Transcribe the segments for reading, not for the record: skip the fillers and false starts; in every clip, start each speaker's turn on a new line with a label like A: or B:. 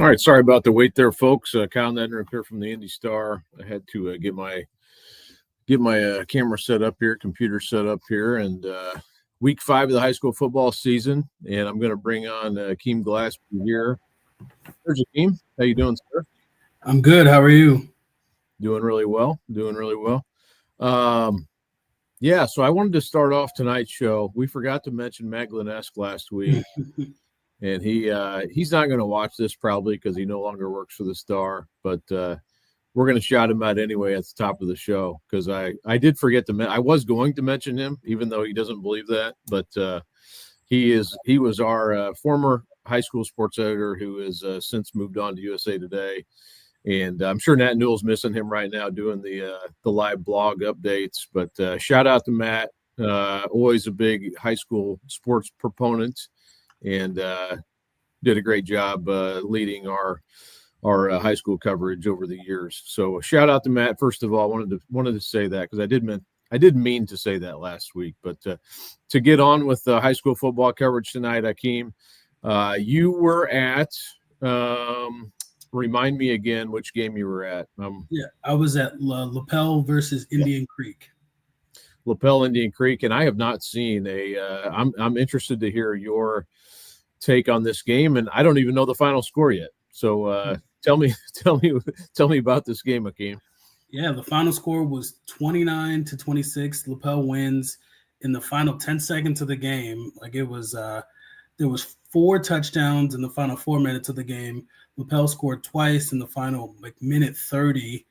A: All right, sorry about the wait there, folks. Kyle Neddenriep here from the IndyStar. I had to get my camera set up here, computer set up here, and week 5 of the high school football season. And I'm going to bring on Akeem Glassby here. There's Akeem. How you doing, sir?
B: I'm good. How are you?
A: Doing really well. Yeah, so I wanted to start off tonight's show. We forgot to mention Matt Glinesk last week. And he's not going to watch this probably because he no longer works for the Star. But we're going to shout him out anyway at the top of the show because I did forget to I was going to mention him, even though he doesn't believe that. But he was our former high school sports editor who has since moved on to USA Today. And I'm sure Nat Newell's missing him right now doing the live blog updates. But shout out to Matt, always a big high school sports proponent. And did a great job leading our high school coverage over the years. So shout out to Matt. First of all, I wanted to say that because I did mean to say that last week. But to get on with high school football coverage tonight, Akeem, you were at. Remind me again which game you were at.
B: I was at Lapel versus Indian Creek.
A: Lapel Indian Creek, and I have not seen I'm interested to hear your take on this game, and I don't even know the final score yet. So tell me about this game, Akeem.
B: Yeah, the final score was 29-26. Lapel wins in the final 10 seconds of the game. Like it was, there was 4 touchdowns in the final 4 minutes of the game. Lapel scored twice in the final minute 30.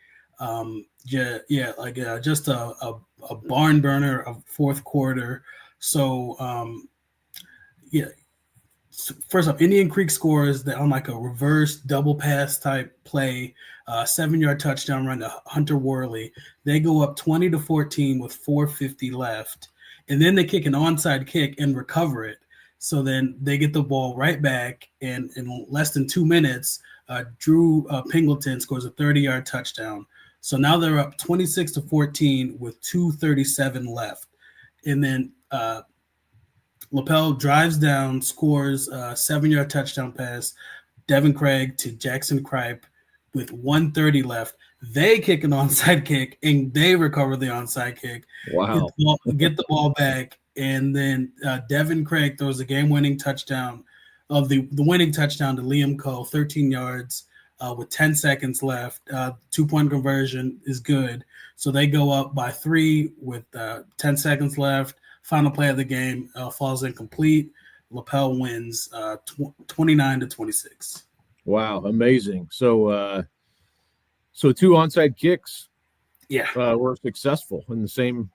B: Just a barn burner of fourth quarter. So first off, Indian Creek scores on a reverse double pass type play, 7-yard touchdown run to Hunter Worley. They go up 20-14 with 4:50 left, and then they kick an onside kick and recover it. So then they get the ball right back, and in less than 2 minutes, Drew Pingleton scores a 30-yard touchdown. So now they're up 26-14 with 2:37 left. And then Lapel drives down, scores a 7-yard touchdown pass, Devin Craig to Jackson Kripe with 1:30 left. They kick an onside kick, and they recover the onside kick.
A: Wow.
B: Get the ball back, and then Devin Craig throws a game-winning touchdown the winning touchdown to Liam Coe, 13 yards with 10 seconds left. 2-point conversion is good. So they go up by 3 with 10 seconds left. Final play of the game falls incomplete. Lapel wins 29-26.
A: Wow, amazing. So 2 onside kicks were successful in the same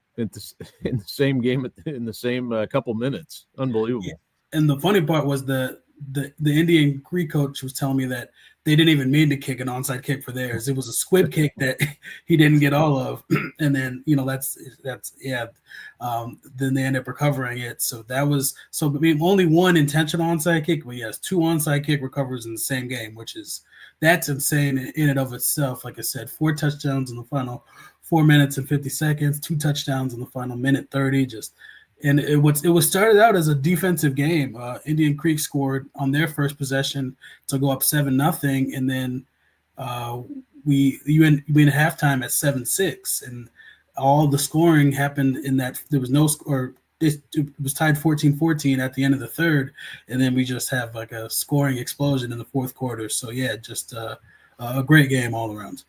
A: game in the same couple minutes. Unbelievable.
B: Yeah. And the funny part was the Indian Creek coach was telling me that they didn't even mean to kick an onside kick for theirs. It was a squib kick that he didn't get all of, and then then they end up recovering it. So only one intentional onside kick, but yes, 2 onside kick recovers in the same game, that's insane in and of itself. Like I said, 4 touchdowns in the final 4 minutes and 50 seconds, 2 touchdowns in the final minute 30. And it was started out as a defensive game. Indian Creek scored on their first possession to go up 7-0, and then we went halftime at 7-6, and all the scoring happened in that there was no score. It was tied 14-14 at the end of the third, and then we just have a scoring explosion in the fourth quarter. So yeah, just a great game all around.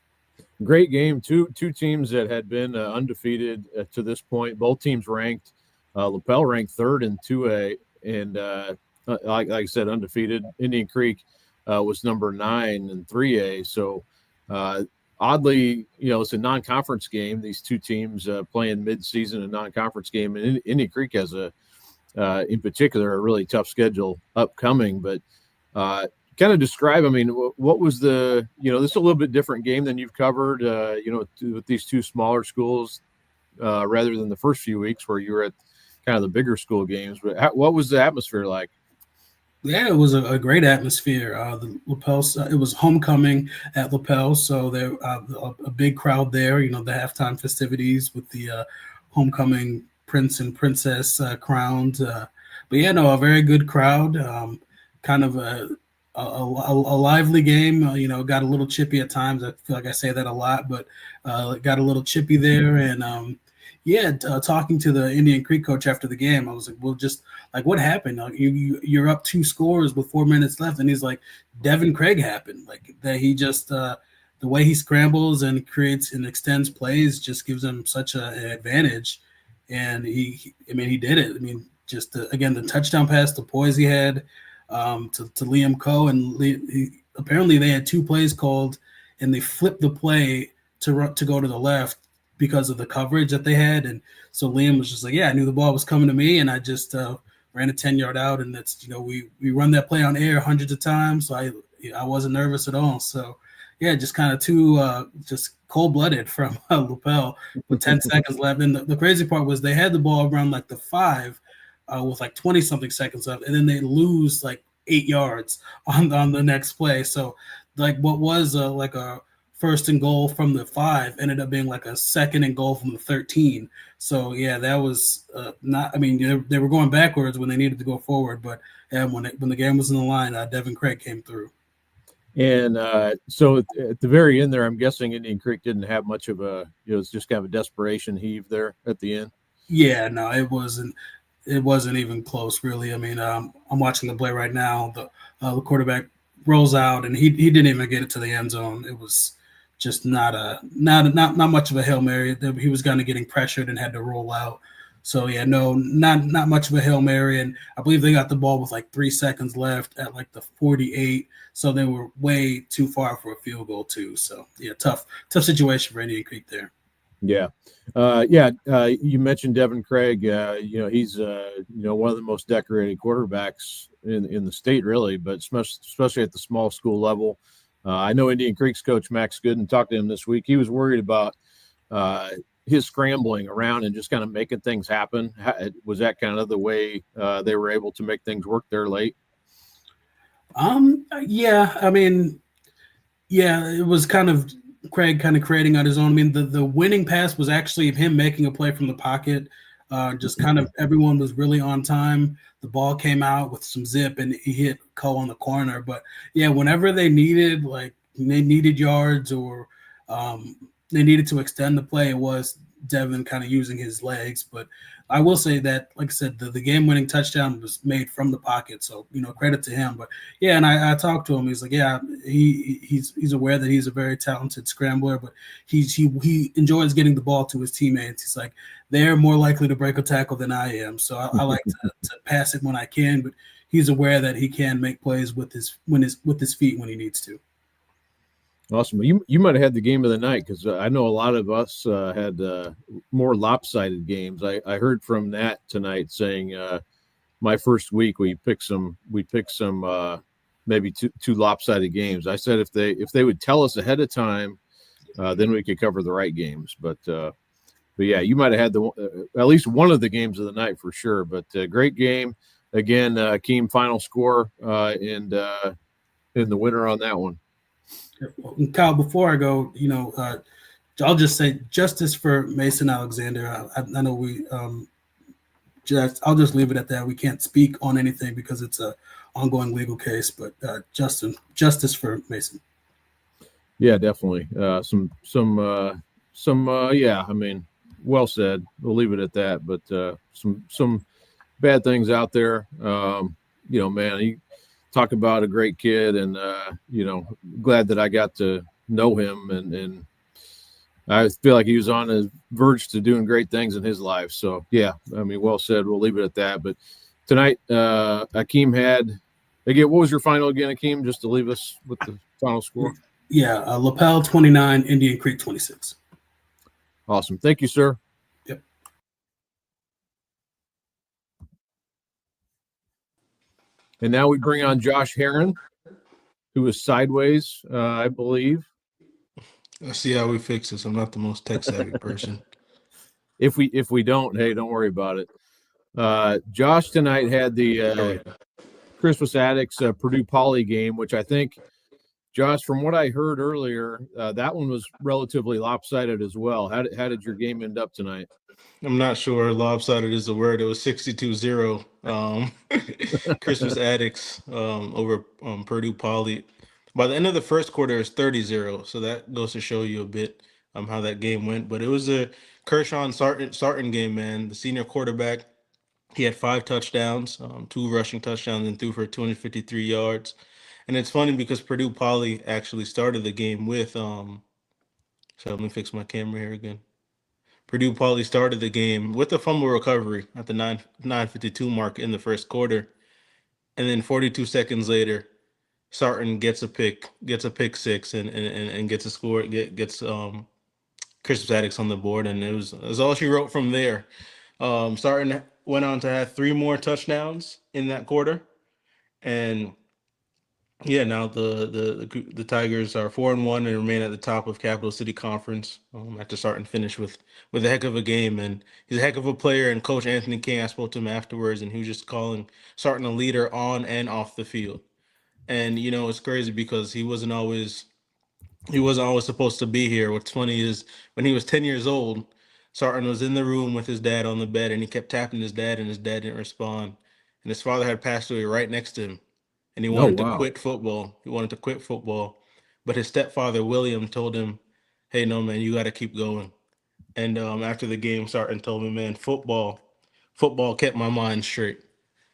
A: Great game. Two teams that had been undefeated to this point. Both teams ranked. Lapel ranked 3rd in 2A, and like I said, undefeated. Indian Creek was number 9 in 3A. So oddly, it's a non-conference game. These two teams playing mid-season a non-conference game, and Indian Creek has in particular, a really tough schedule upcoming. But kind of describe. What was this is a little bit different game than you've covered. With these two smaller schools, rather than the first few weeks where you were at kind of the bigger school games. But what was the atmosphere like?
B: Yeah, it was a great atmosphere. The Lapel, it was homecoming at Lapel, so there a big crowd there. The halftime festivities with the homecoming prince and princess crowned. But yeah, no, a very good crowd. Kind of a lively game. Got a little chippy at times. I feel like I say that a lot, but got a little chippy there. And talking to the Indian Creek coach after the game, I was like, well, just like what happened? You're up 2 scores with 4 minutes left, and he's like, Devin Craig happened. Like that, he just the way he scrambles and creates and extends plays just gives him such an advantage. And he did it. I mean, just again the touchdown pass, the poise he had. To Liam Coe, and apparently they had 2 plays called, and they flipped the play to go to the left because of the coverage that they had, and so Liam was just like, yeah, I knew the ball was coming to me, and I just ran a 10-yard out, and that's we run that play on air hundreds of times, so I wasn't nervous at all. So yeah, just kind of too just cold-blooded from Lapel with 10 seconds left, and the crazy part was they had the ball around like the 5. With like 20-something seconds left, and then they lose like 8 yards on the next play. So like what was like a first and goal from the 5 ended up being like a second and goal from the 13. So yeah, that was not. I mean, they were going backwards when they needed to go forward, but when the game was in the line, Devin Craig came through.
A: And so at the very end there, I'm guessing Indian Creek didn't have much of a. It was just kind of a desperation heave there at the end.
B: Yeah, no, it wasn't. It wasn't even close, really. I mean, I'm watching the play right now. The quarterback rolls out, and he didn't even get it to the end zone. It was just not much of a Hail Mary. He was kind of getting pressured and had to roll out. So yeah, no, not much of a Hail Mary. And I believe they got the ball with like 3 seconds left at like the 48. So they were way too far for a field goal too. So yeah, tough situation for Indian Creek there.
A: Yeah. You mentioned Devin Craig. He's one of the most decorated quarterbacks in the state, really, but especially at the small school level. I know Indian Creek's coach Max Gooden talked to him this week. He was worried about his scrambling around and just kind of making things happen. Was that kind of the way they were able to make things work there late?
B: Yeah. I mean, yeah, it was kind of Craig kind of creating on his own. I mean, the winning pass was actually him making a play from the pocket. Just kind of everyone was really on time. The ball came out with some zip, and he hit Coe on the corner. But yeah, whenever they needed yards or they needed to extend the play, it was Devin kind of using his legs. But I will say that, like I said, the game-winning touchdown was made from the pocket, so credit to him. But yeah, and I talked to him. He's like, yeah, he's aware that he's a very talented scrambler, but he enjoys getting the ball to his teammates. He's like, they're more likely to break a tackle than I am, so I like to pass it when I can. But he's aware that he can make plays with his feet when he needs to.
A: Awesome. You might have had the game of the night, because I know a lot of us had more lopsided games. I heard from Nat tonight saying my first week we picked some maybe two lopsided games. I said if they would tell us ahead of time, then we could cover the right games. But yeah, you might have had at least one of the games of the night for sure. But great game again. Keem, final score and the winner on that one.
B: Kyle, before I go, I'll just say justice for Mason Alexander. I know I'll just leave it at that. We can't speak on anything because it's a ongoing legal case, but justice for Mason.
A: Yeah, definitely. Yeah, I mean, well said. We'll leave it at that, but some bad things out there. Man, talk about a great kid, and glad that I got to know him, and I feel like he was on the verge to doing great things in his life. So yeah, I mean, well said. We'll leave it at that. But tonight, Akeem had again. What was your final again, Akeem? Just to leave us with the final score.
B: Yeah, Lapel 29, Indian Creek 26.
A: Awesome. Thank you, sir.
B: Yep.
A: And now we bring on Josh Heron, who is sideways, I believe.
C: Let's see how we fix this. I'm not the most tech savvy person.
A: If we don't, hey, don't worry about it. Josh tonight had the Christmas Addicts Purdue Poly game, which I think Josh, from what I heard earlier, that one was relatively lopsided as well. How did your game end up tonight?
C: I'm not sure lopsided is the word. It was 62-0. Christmas Addicts over Purdue Poly. By the end of the first quarter, it's 30-0. So that goes to show you a bit how that game went. But it was a Kershaw Sarton game, man. The senior quarterback, he had 5 touchdowns, 2 rushing touchdowns, and threw for 253 yards. And it's funny because Purdue Poly actually started the game with so let me fix my camera here again. Purdue Poly started the game with a fumble recovery at the 9:52 mark in the first quarter, and then 42 seconds later, Sarton gets a pick six, and gets a score, gets Christmas Addicts on the board, and it was all she wrote from there. Sarton went on to have 3 more touchdowns in that quarter, and yeah, now the Tigers are 4-1 and remain at the top of Capital City Conference after starting finish with a heck of a game, and he's a heck of a player. And Coach Anthony King, I spoke to him afterwards, and he was just calling Sarton a leader on and off the field. And it's crazy because he wasn't always supposed to be here. What's funny is when he was 10 years old, Sarton was in the room with his dad on the bed, and he kept tapping his dad, and his dad didn't respond. And his father had passed away right next to him, and he
A: Oh,
C: wanted to
A: wow.
C: quit football. He wanted to quit football, but his stepfather William told him, "Hey, no, man, you got to keep going." And after the game, Sarton told me, "Man, football kept my mind straight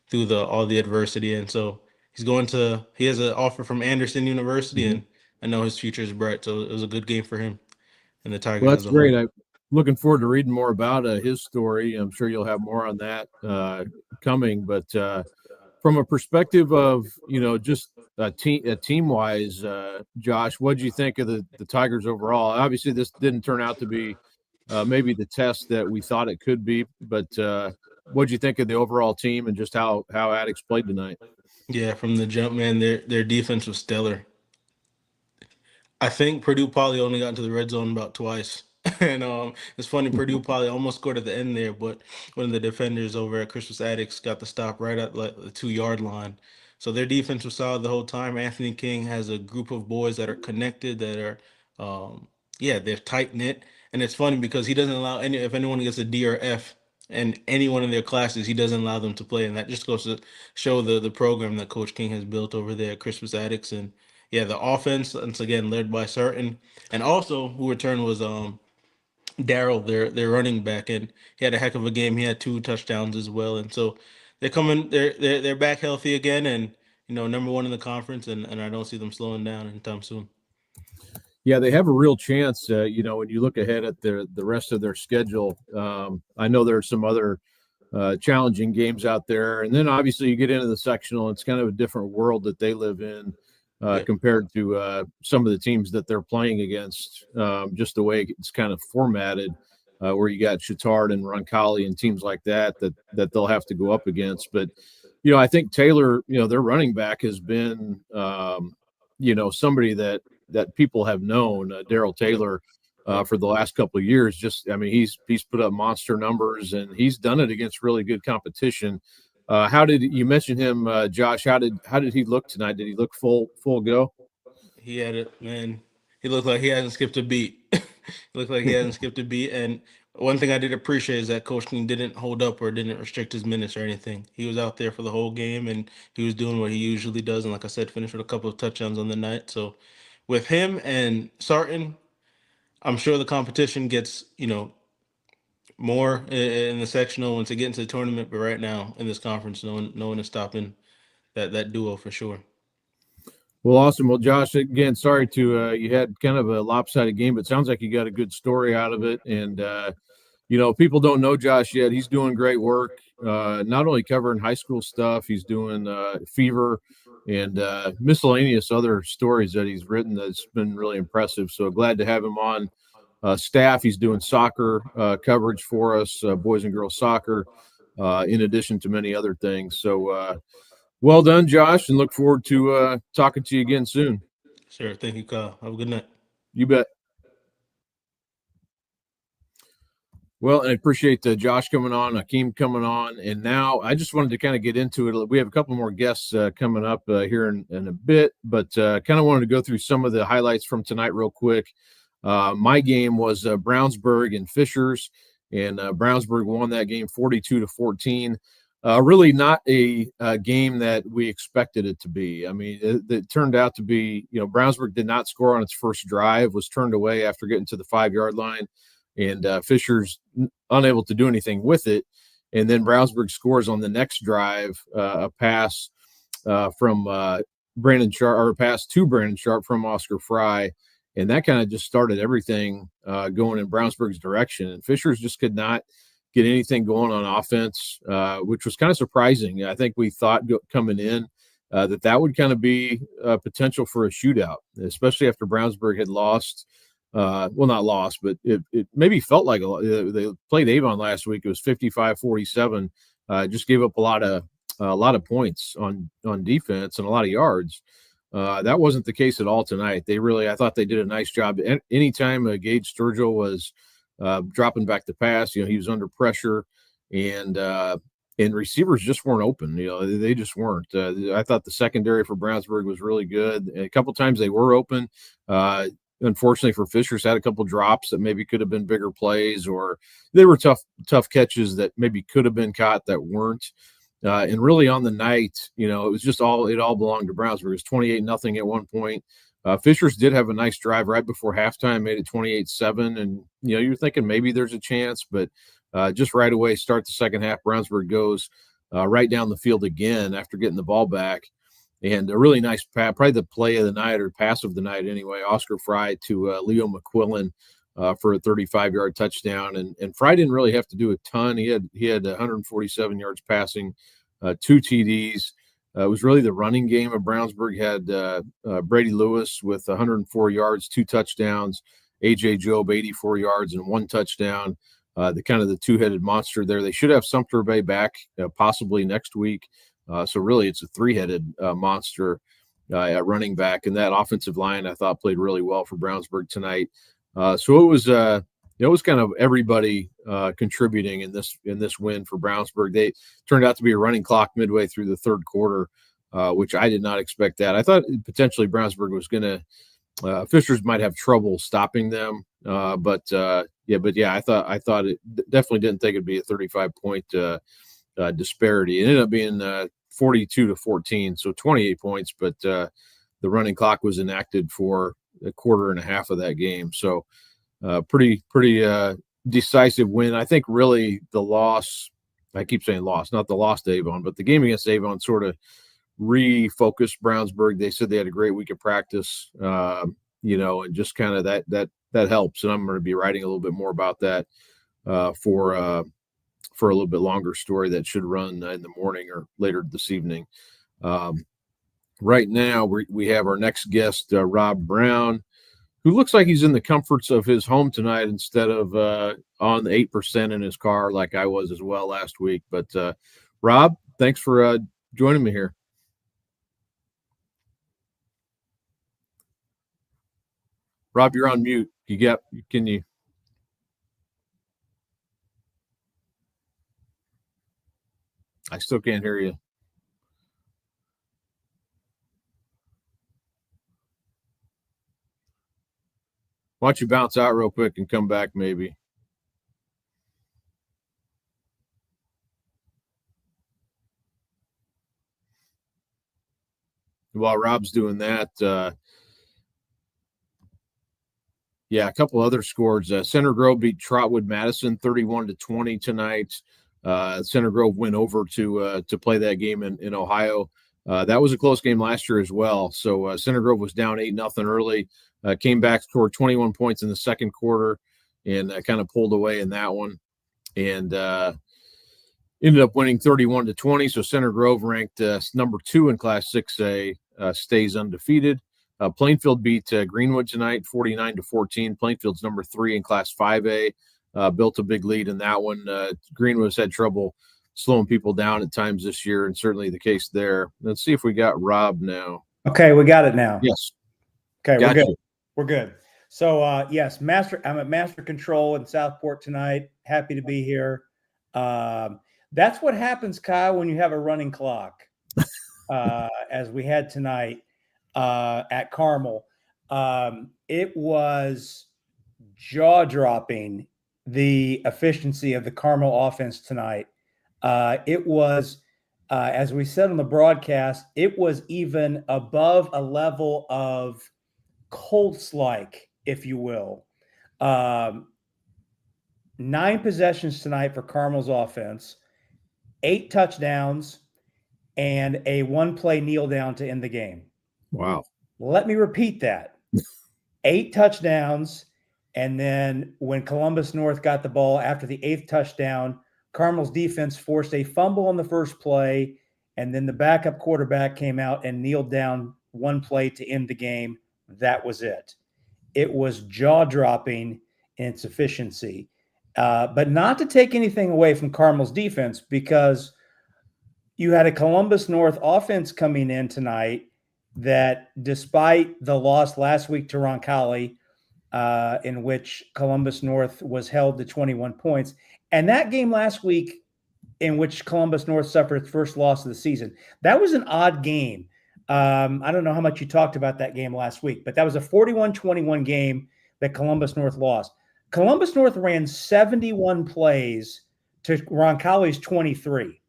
C: through the all the adversity." And so he has an offer from Anderson University,
A: Mhm.
C: and I know his future is bright. So it was a good game for him and the
A: Well,
C: Tigers
A: that's
C: as a whole.
A: great. I'm looking forward to reading more about his story. I'm sure you'll have more on that coming. But from a perspective of just team wise, Josh, what did you think of the Tigers overall? Obviously, this didn't turn out to be maybe the test that we thought it could be. But what did you think of the overall team and just how Addicts played tonight?
C: Yeah, from the jump, man, their defense was stellar. I think Purdue Poly only got into the red zone about twice. And it's funny, Purdue Poly almost scored at the end there, but one of the defenders over at Christmas Addicts got the stop right at like the 2 yard line. So their defense was solid the whole time. Anthony King has a group of boys that are connected, that are yeah, they're tight knit. And it's funny because he doesn't allow if anyone gets a D or F in any one of their classes, he doesn't allow them to play. And that just goes to show the program that Coach King has built over there at Christmas Addicts. And yeah, the offense once again led by Sarton, and also who returned was Daryl, their running back, and he had a heck of a game. He had 2 touchdowns as well, and so they're back healthy again, and #1 in the conference, and I don't see them slowing down anytime soon.
A: Yeah, they have a real chance. When you look ahead at the rest of their schedule, I know there are some other challenging games out there, and then obviously you get into the sectional. It's kind of a different world that they live in
C: Yeah,
A: compared to some of the teams that they're playing against. Just the way it's kind of formatted, where you got Chittard and Roncalli and teams like that they'll have to go up against. But I think Taylor, their running back has been, somebody that people have known, Daryl Taylor, for the last couple of years. Just, I mean, he's put up monster numbers, and he's done it against really good competition. How did you mention him, Josh? How did he look tonight? Did he look full go?
C: he had it, man. He looked like he hasn't skipped a beat. He looked like he hasn't skipped a beat. And one thing I did appreciate is that Coach King didn't hold up or didn't restrict his minutes or anything. He was out there for the whole game, and he was doing what he usually does. And like I said, finished with a couple of touchdowns on the night. So with him and Sarton, I'm sure the competition gets, more in the sectional once they get into the tournament. But right now in this conference, no one is stopping that duo for sure.
A: Well, awesome. Well, Josh, again, sorry to you had kind of a lopsided game, but it sounds like you got a good story out of it. And people don't know Josh yet. He's doing great work. Not only covering high school stuff, he's doing Fever and miscellaneous other stories that he's written that's been really impressive. So glad to have him on staff. He's doing soccer coverage for us, boys and girls soccer, in addition to many other things. So well done, Josh, and look forward to talking to you again soon.
C: Sure. Thank you, Kyle. Have a good night.
A: You bet. Well, and I appreciate Josh coming on, Akeem coming on, and now I just wanted to kind of get into it. We have a couple more guests coming up here in a bit, but kind of wanted to go through some of the highlights from tonight real quick. My game was Brownsburg and Fishers, and Brownsburg won that game 42-14. Really not a game that we expected it to be. I mean, it turned out to be, Brownsburg did not score on its first drive, was turned away after getting to the 5-yard line. And Fisher's unable to do anything with it. And then Brownsburg scores on the next drive, a pass from Brandon Sharp, or a pass to Brandon Sharp from Oscar Fry. And that kind of just started everything going in Brownsburg's direction. And Fisher's just could not get anything going on offense, which was kind of surprising. I think we thought coming in that would kind of be potential for a shootout, especially after Brownsburg had lost. Not lost, but it maybe felt like they played Avon last week. It was 55-47. Just gave up a lot of points on defense and a lot of yards. That wasn't the case at all tonight. I thought they did a nice job. Anytime Gage Sturgill was dropping back the pass, he was under pressure, and receivers just weren't open. They just weren't. I thought the secondary for Brownsburg was really good. And a couple times they were open. Unfortunately for Fishers, had a couple drops that maybe could have been bigger plays, or they were tough catches that maybe could have been caught that weren't. And really on the night, it was just it all belonged to Brownsburg. It was 28-0 at one point. Fishers did have a nice drive right before halftime, made it 28-7. And, you're thinking maybe there's a chance, but just right away, start the second half, Brownsburg goes right down the field again after getting the ball back. And a really nice pass, probably the play of the night or pass of the night anyway, Oscar Fry to Leo McQuillan for a 35-yard touchdown. And Fry didn't really have to do a ton. He had 147 yards passing, 2 TDs. It was really the running game of Brownsburg. Had Brady Lewis with 104 yards, 2 touchdowns, A.J. Job 84 yards and 1 touchdown. The two-headed monster there. They should have Sumter Bay back possibly next week. So really, it's a 3-headed monster at running back, and that offensive line I thought played really well for Brownsburg tonight. So it was kind of everybody contributing in this win for Brownsburg. They turned out to be a running clock midway through the third quarter, which I did not expect that. I thought potentially Brownsburg was going to Fishers might have trouble stopping them, but I thought it definitely didn't think it'd be a 35-point disparity. It ended up being 42-14, so 28 points, but the running clock was enacted for a quarter and a half of that game. So pretty decisive win. I think really the loss, I keep saying loss, not the loss to Avon, but the game against Avon sort of refocused Brownsburg. They said they had a great week of practice, and just kind of that helps. And I'm going to be writing a little bit more about that for a little bit longer story that should run in the morning or later this evening. Right now, we have our next guest, Rob Brown, who looks like he's in the comforts of his home tonight instead of on the 8% in his car like I was as well last week. But Rob, thanks for joining me here. Rob, you're on mute. Can you? I still can't hear you. Why don't you bounce out real quick and come back maybe? While Rob's doing that, a couple other scores. Center Grove beat Trotwood Madison 31-20 tonight. Center Grove went over to play that game in Ohio. That was a close game last year as well. So Center Grove was down 8-0 early, came back, scored 21 points in the second quarter, and kind of pulled away in that one, and ended up winning 31-20. So Center Grove, ranked number 2 in Class 6A, stays undefeated. Plainfield beat Greenwood tonight 49-14. Plainfield's number 3 in Class 5A. Built a big lead in that one. Greenwood's had trouble slowing people down at times this year, and certainly the case there. Let's see if we got Rob now.
D: Okay, we got it now.
A: Yes.
D: Okay, we're good. We're good. So yes, I'm at Master Control in Southport tonight. Happy to be here. That's what happens, Kyle, when you have a running clock, as we had tonight at Carmel. It was jaw-dropping, the efficiency of the Carmel offense tonight. It was, as we said on the broadcast, it was even above a level of Colts-like, if you will. 9 possessions tonight for Carmel's offense, 8 touchdowns, and a 1-play kneel down to end the game.
A: Wow.
D: Let me repeat that. 8 touchdowns, and then when Columbus North got the ball after the 8th touchdown, Carmel's defense forced a fumble on the first play, and then the backup quarterback came out and kneeled down 1 play to end the game. That was it. It was jaw-dropping in its efficiency. But not to take anything away from Carmel's defense, because you had a Columbus North offense coming in tonight that, despite the loss last week to Roncalli, in which Columbus North was held to 21 points, and that game last week in which Columbus North suffered its first loss of the season, that was an odd game. I don't know how much you talked about that game last week, but that was a 41-21 game that Columbus North lost. Columbus North ran 71 plays to Roncalli's 23.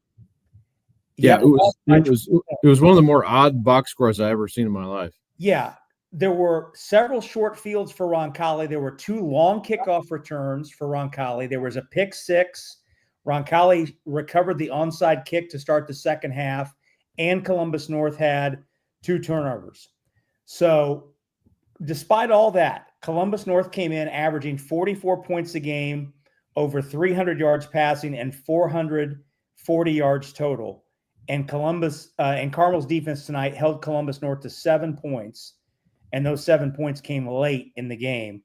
A: Yeah, it was one of the more odd box scores I ever seen in my life.
D: Yeah, there were several short fields for Roncalli. There were 2 long kickoff returns for Roncalli. There was a pick 6. Roncalli recovered the onside kick to start the second half, and Columbus North had 2 turnovers. So despite all that, Columbus North came in averaging 44 points a game, over 300 yards passing, and 440 yards total. And Carmel's defense tonight held Columbus North to 7 points, and those 7 points came late in the game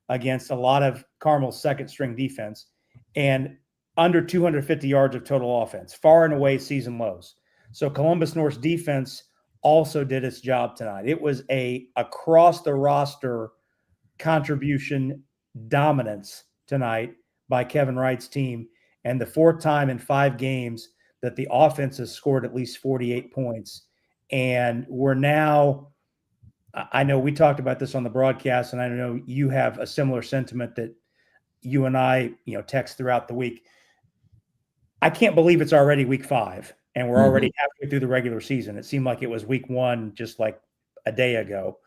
D: against a lot of Carmel's second-string defense, and under 250 yards of total offense, far and away season lows. So Columbus North's defense also did its job tonight. It was a across-the-roster contribution dominance tonight by Kevin Wright's team, and the 4th time in 5 games that the offense has scored at least 48 points. And we're now, I know we talked about this on the broadcast, and I know you have a similar sentiment that you and I, text throughout the week. I can't believe it's already week 5 and we're already halfway through the regular season. It seemed like it was week 1 just like a day ago.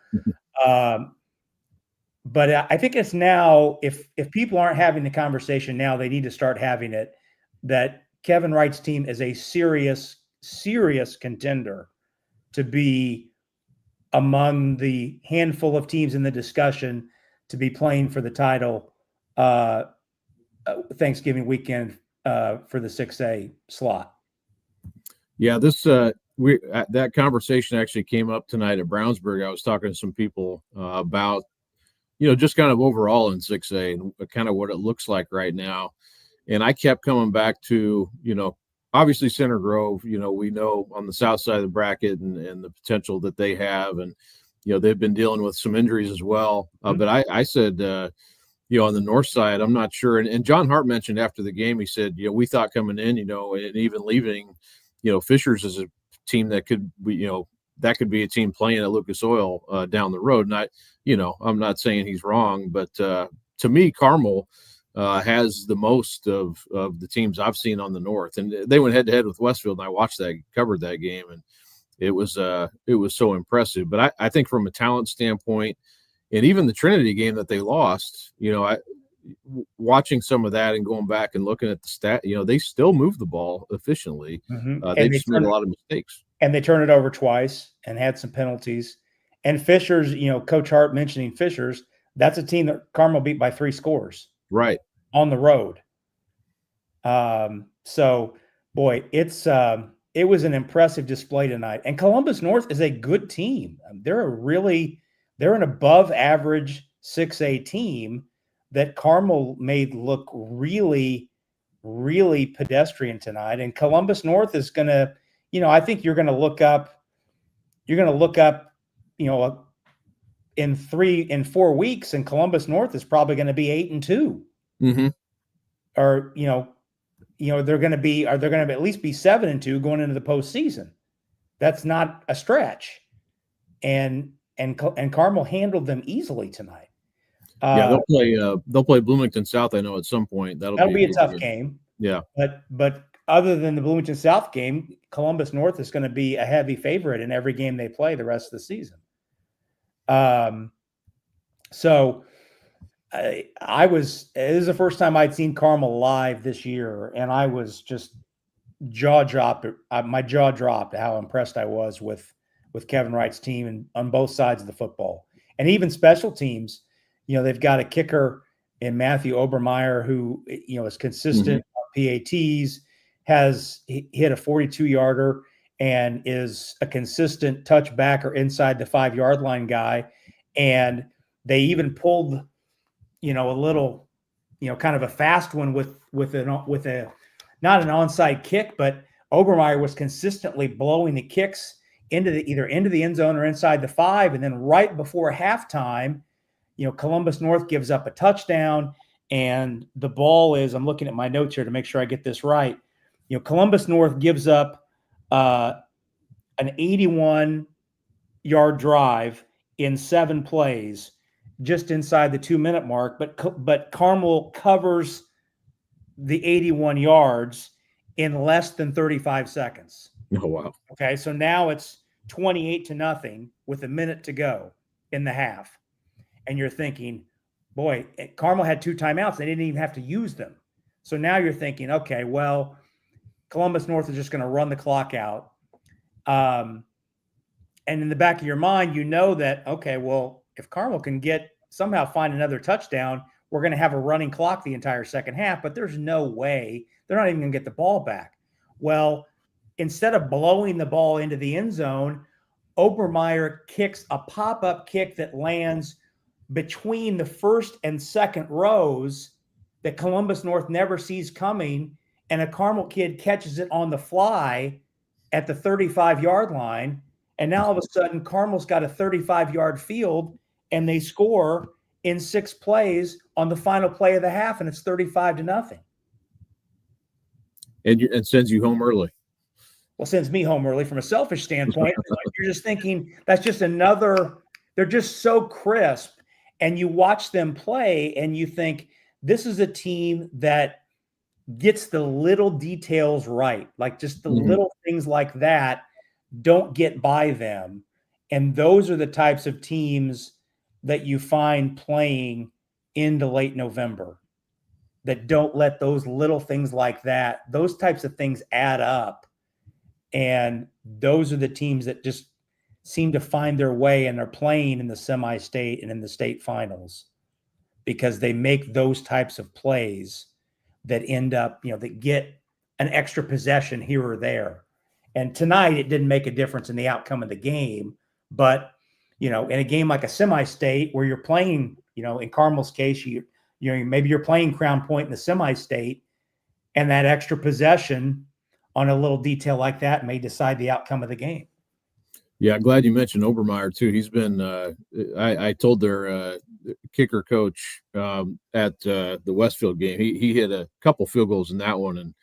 D: But I think it's now, if people aren't having the conversation now, they need to start having it, that Kevin Wright's team is a serious, serious contender to be among the handful of teams in the discussion to be playing for the title Thanksgiving weekend for the 6A slot.
A: Yeah, that conversation actually came up tonight at Brownsburg. I was talking to some people about, just kind of overall in 6A and kind of what it looks like right now. And I kept coming back to, obviously Center Grove, we know on the south side of the bracket and the potential that they have. And, they've been dealing with some injuries as well. But I said, on the north side, I'm not sure. And John Hart mentioned after the game, he said, we thought coming in, and even leaving, Fishers is a team that could be, that could be a team playing at Lucas Oil down the road. And I'm not saying he's wrong, but to me, Carmel has the most of the teams I've seen on the north. And they went head to head with Westfield, and I covered that game, and it was so impressive. But I think from a talent standpoint, and even the Trinity game that they lost, watching some of that and going back and looking at the stat, they still move the ball efficiently. They just made a lot of mistakes.
D: And they turned it over twice and had some penalties. And Fishers, Coach Hart mentioning Fishers, that's a team that Carmel beat by 3 scores.
A: Right.
D: On the road. So, boy, it was an impressive display tonight. And Columbus North is a good team. They're an above average 6A team that Carmel made look really, really pedestrian tonight. And Columbus North is going to, I think you're going to look up, in 4 weeks, and Columbus North is probably going to be 8-2, or they're going to be at least be 7-2 going into the postseason. That's not a stretch, and Carmel handled them easily tonight.
A: They'll play Bloomington South, I know, at some point. That'll
D: be a tough game.
A: Yeah, but
D: other than the Bloomington South game, Columbus North is going to be a heavy favorite in every game they play the rest of the season. So it is the first time I'd seen Carmel live this year, and I was just my jaw dropped how impressed I was with Kevin Wright's team and on both sides of the football, and even special teams. They've got a kicker in Matthew Obermeyer who is consistent on PATs, has hit a 42-yarder, and is a consistent touchback or inside the 5-yard line guy. And they even pulled, a little, kind of a fast one with a not an onside kick, but Obermeyer was consistently blowing the kicks either into the end zone or inside the 5. And then right before halftime, Columbus North gives up a touchdown, and the ball is, I'm looking at my notes here to make sure I get this right. Columbus North gives up an 81-yard drive in 7 plays, just inside the 2-minute mark, but Carmel covers the 81 yards in less than 35 seconds.
A: Oh, wow.
D: Okay, so now it's 28-0 with a minute to go in the half. And you're thinking, boy, Carmel had 2 timeouts. They didn't even have to use them. So now you're thinking, okay, well, Columbus North is just going to run the clock out. And in the back of your mind, that, okay, well, if Carmel can somehow find another touchdown, we're going to have a running clock the entire second half, but there's no way they're not even going to get the ball back. Well, instead of blowing the ball into the end zone, Obermeyer kicks a pop-up kick that lands between the first and second rows that Columbus North never sees coming, and a Carmel kid catches it on the fly at the 35-yard line, and now all of a sudden Carmel's got a 35-yard field, and they score in 6 plays on the final play of the half, and it's 35-0.
A: And sends you home early.
D: Well, sends me home early from a selfish standpoint. You're just thinking that's just another – they're just so crisp. And you watch them play and you think this is a team that gets the little details right. Like just the little things like that don't get by them. And those are the types of teams that you find playing into late November that don't let those little things like that, those types of things add up. And those are the teams that just seem to find their way, and they're playing in the semi-state and in the state finals because they make those types of plays that end up, that get an extra possession here or there. And tonight it didn't make a difference in the outcome of the game, but in a game like a semi-state where you're playing, in Carmel's case, maybe you're playing Crown Point in the semi-state, and that extra possession on a little detail like that may decide the outcome of the game.
A: Yeah, I'm glad you mentioned Obermeyer too. He's been. I told their kicker coach at the Westfield game. He hit a couple field goals in that one, and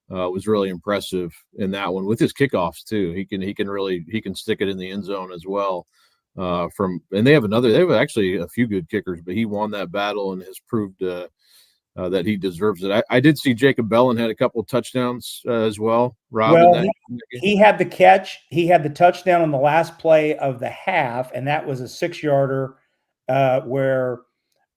A: was really impressive in that one with his kickoffs too. He can stick it in the end zone as well. And they have actually a few good kickers, but he won that battle and has proved that he deserves it. I did see Jacob Bellin had a couple of touchdowns as well. Rob,
D: well, he had the catch. He had the touchdown on the last play of the half, and that was a 6-yarder where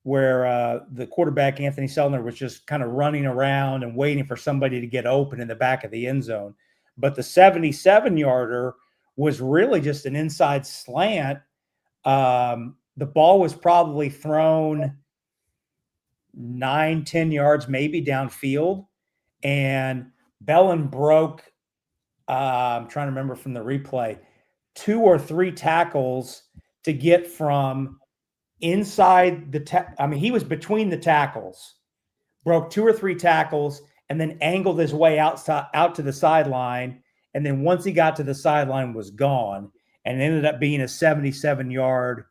D: the quarterback, Anthony Sellner, was just kind of running around and waiting for somebody to get open in the back of the end zone. But the 77-yarder was really just an inside slant. The ball was probably thrown 9-10 yards maybe downfield, and Bellin broke I'm trying to remember from the replay, 2 or 3 tackles to get from inside the he was between the tackles, broke 2 or 3 tackles, and then angled his way out to the sideline, and then once he got to the sideline was gone, and it ended up being a 77-yard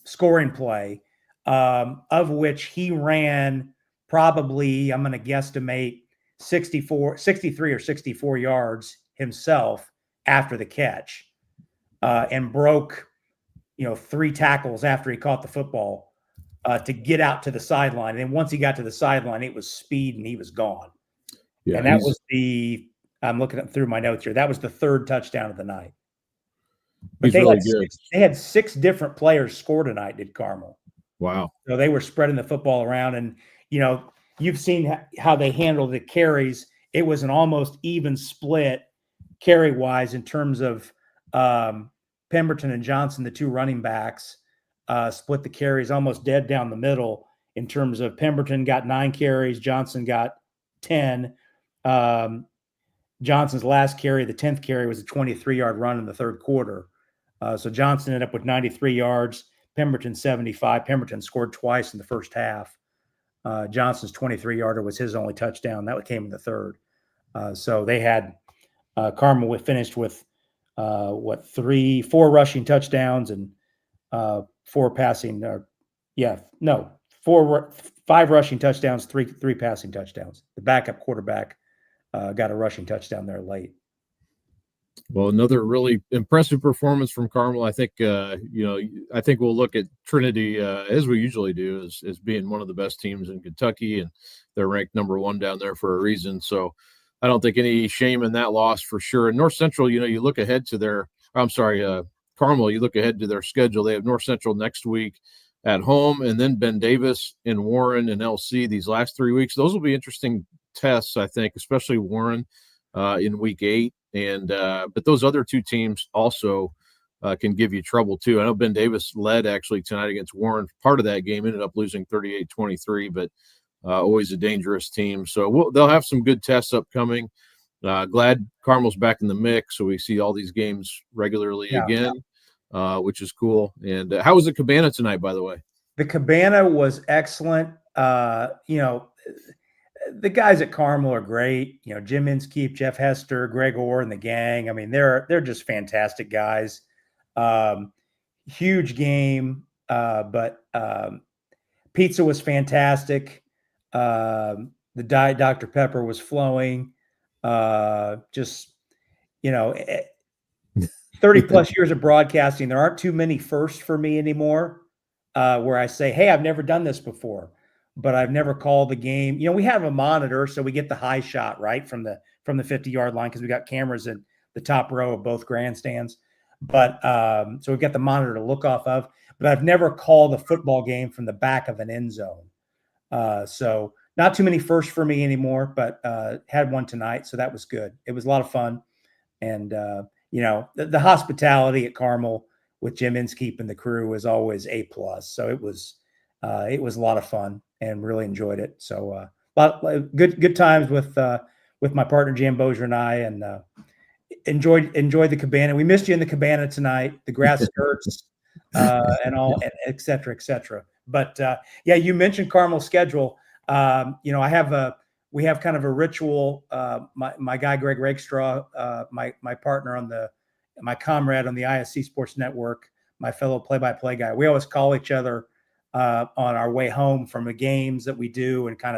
D: scoring play, of which he ran probably, I'm going to guesstimate 63 or 64 yards himself after the catch, and broke, 3 tackles after he caught the football to get out to the sideline. And then once he got to the sideline, it was speed and he was gone.
A: Yeah,
D: and that was I'm looking up through my notes here. That was the 3rd touchdown of the night. But
A: he's really good.
D: They had 6 different players score tonight, did Carmel.
A: Wow.
D: So they were spreading the football around, and you've seen how they handled the carries. It was an almost even split carry wise in terms of Pemberton and Johnson, the 2 running backs, split the carries almost dead down the middle in terms of Pemberton got 9 carries, Johnson got 10. Johnson's last carry, the 10th carry, was a 23-yard run in the 3rd quarter. So Johnson ended up with 93 yards, Pemberton 75. Pemberton scored twice in the first half. Johnson's 23-yarder was his only touchdown. That came in the 3rd. So they had Carmel finished with 4 rushing touchdowns and 5 rushing touchdowns, 3 passing touchdowns. The backup quarterback got a rushing touchdown there late.
A: Well, another really impressive performance from Carmel. I think, I think we'll look at Trinity as we usually do as being one of the best teams in Kentucky, and they're ranked number 1 down there for a reason. So I don't think any shame in that loss for sure. And North Central, you look ahead to Carmel, you look ahead to their schedule. They have North Central next week at home, and then Ben Davis and Warren and LC these last 3 weeks. Those will be interesting tests, I think, especially Warren in week 8. And but those other 2 teams also can give you trouble too. I know Ben Davis led actually tonight against Warren. Part of that game ended up losing 38-23, but always a dangerous team. So they'll have some good tests upcoming. Glad Carmel's back in the mix, so we see all these games regularly again, which is cool. And how was the Cabana tonight, by the way?
D: The Cabana was excellent. The guys at Carmel are great. Jim Inskeep, Jeff Hester, Greg Orr, and the gang. I mean, they're just fantastic guys. Huge game, but pizza was fantastic. The Diet Dr. Pepper was flowing. 30 plus years of broadcasting, there aren't too many firsts for me anymore, where I say, hey, I've never done this before, but I've never called the game. We have a monitor, so we get the high shot right from the 50-yard line because we got cameras in the top row of both grandstands. But so we've got the monitor to look off of, but I've never called a football game from the back of an end zone. So not too many firsts for me anymore, but had one tonight, so that was good. It was a lot of fun. And, the hospitality at Carmel with Jim Inskeep and the crew was always A+. So it was a lot of fun and really enjoyed it. So good times with my partner, Jan Bozier, and I, and enjoyed the Cabana. We missed you in the Cabana tonight, the grass skirts and all, and et cetera, et cetera. But you mentioned Carmel's schedule. We have kind of a ritual. My guy Greg Rakestraw, my partner my comrade on the ISC Sports Network, my fellow play-by-play guy. We always call each other on our way home from the games that we do, and kind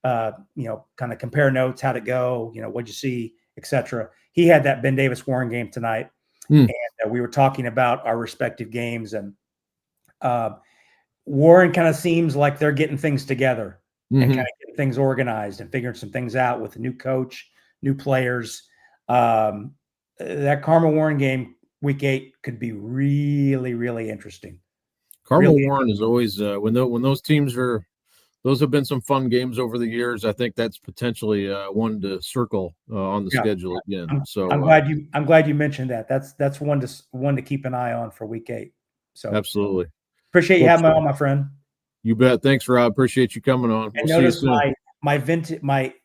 D: of compare notes, how'd it go, what'd you see, etc. He had that Ben Davis Warren game tonight, and we were talking about our respective games, and Warren kind of seems like they're getting things together and kind of getting things organized and figuring some things out with a new coach, new players. That Carmel Warren game, week 8, could be really, really interesting.
A: Carmel Warren is always when those teams are. Those have been some fun games over the years. I think that's potentially one to circle on the schedule again.
D: I'm glad you mentioned that. That's one to keep an eye on for week 8. So
A: absolutely
D: appreciate you having me on, my friend.
A: You bet. Thanks, Rob. Appreciate you coming on.
D: And notice my